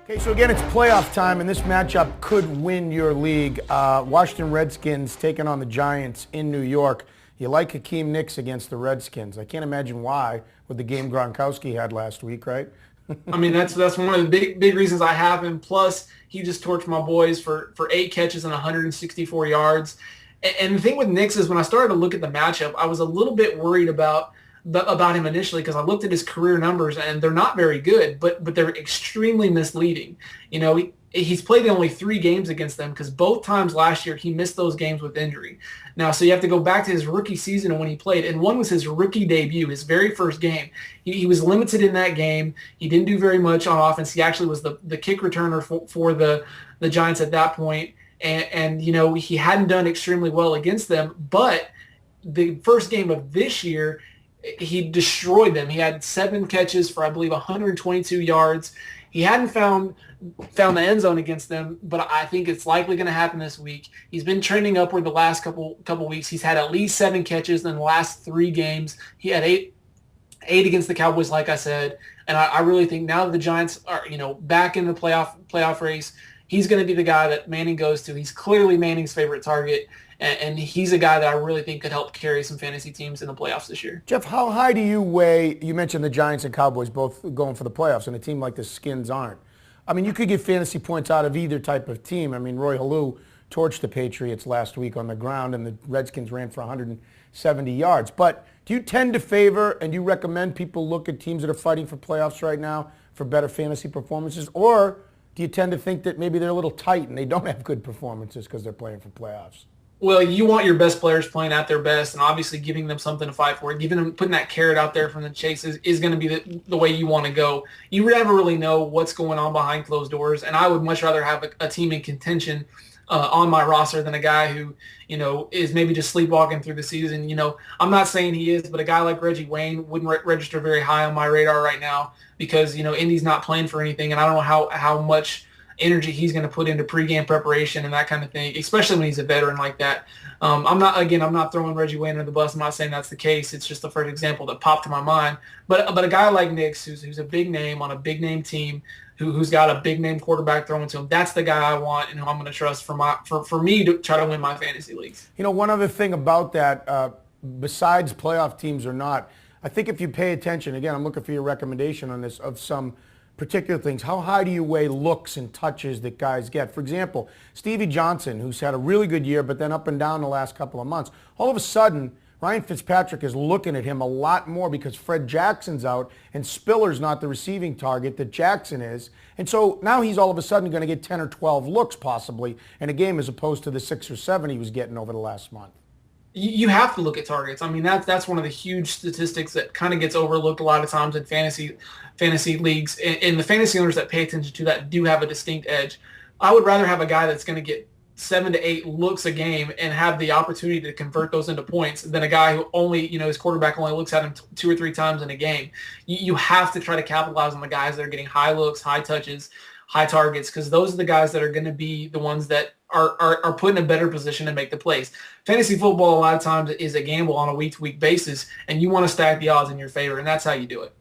Okay, so again, it's playoff time, and this matchup could win your league. Washington Redskins taking on the Giants in New York. You like Hakeem Nicks against the Redskins. I can't imagine why with the game Gronkowski had last week, right? I mean, that's one of the big reasons I have him. Plus, he just torched my boys for 8 catches and 164 yards. And the thing with Knicks is when I started to look at the matchup, I was a little bit worried about him initially because I looked at his career numbers and they're not very good, but they're extremely misleading. You know, he's played only 3 games against them because both times last year he missed those games with injury. Now, so you have to go back to his rookie season and when he played, and one was his rookie debut, his very first game. He was limited in that game. He didn't do very much on offense. He actually was the kick returner for the Giants at that point. And you know, he hadn't done extremely well against them, but the first game of this year, he destroyed them. He had 7 catches for, I believe, 122 yards. He hadn't found the end zone against them, but I think it's likely going to happen this week. He's been trending upward the last couple weeks. He's had at least 7 catches in the last 3 games. He had eight against the Cowboys, like I said. And I really think now that the Giants are, you know, back in the playoff race, he's going to be the guy that Manning goes to. He's clearly Manning's favorite target. And he's a guy that I really think could help carry some fantasy teams in the playoffs this year. Jeff, how high do you weigh, you mentioned the Giants and Cowboys both going for the playoffs, and a team like the Skins aren't. I mean, you could get fantasy points out of either type of team. I mean, Roy Halou torched the Patriots last week on the ground, and the Redskins ran for 170 yards. But do you tend to favor and do you recommend people look at teams that are fighting for playoffs right now for better fantasy performances? Or do you tend to think that maybe they're a little tight and they don't have good performances because they're playing for playoffs? Well, you want your best players playing at their best, and obviously giving them something to fight for, putting that carrot out there from the chase is going to be the way you want to go. You never really know what's going on behind closed doors, and I would much rather have a team in contention on my roster than a guy who, you know, is maybe just sleepwalking through the season. You know, I'm not saying he is, but a guy like Reggie Wayne wouldn't register very high on my radar right now because, you know, Indy's not playing for anything, and I don't know how much energy he's going to put into pregame preparation and that kind of thing, especially when he's a veteran like that. I'm not throwing Reggie Wayne under the bus. I'm not saying that's the case. It's just the first example that popped to my mind. But a guy like Nicks, who's a big name on a big name team, who's got a big name quarterback throwing to him, that's the guy I want and who I'm going to trust for me to try to win my fantasy leagues. You know, one other thing about that, besides playoff teams or not, I think if you pay attention, again, I'm looking for your recommendation on this, of some particular things. How high do you weigh looks and touches that guys get? For example, Stevie Johnson, who's had a really good year, but then up and down the last couple of months. All of a sudden, Ryan Fitzpatrick is looking at him a lot more because Fred Jackson's out and Spiller's not the receiving target that Jackson is. And so now he's all of a sudden going to get 10 or 12 looks possibly in a game as opposed to the 6 or 7 he was getting over the last month. You have to look at targets. I mean, that's one of the huge statistics that kind of gets overlooked a lot of times in fantasy leagues. And the fantasy owners that pay attention to that do have a distinct edge. I would rather have a guy that's going to get 7 to 8 looks a game and have the opportunity to convert those into points than a guy who only, you know, his quarterback only looks at him 2 or 3 times in a game. You have to try to capitalize on the guys that are getting high looks, high touches, high targets, because those are the guys that are going to be the ones that are put in a better position to make the plays. Fantasy football a lot of times is a gamble on a week-to-week basis, and you want to stack the odds in your favor, and that's how you do it.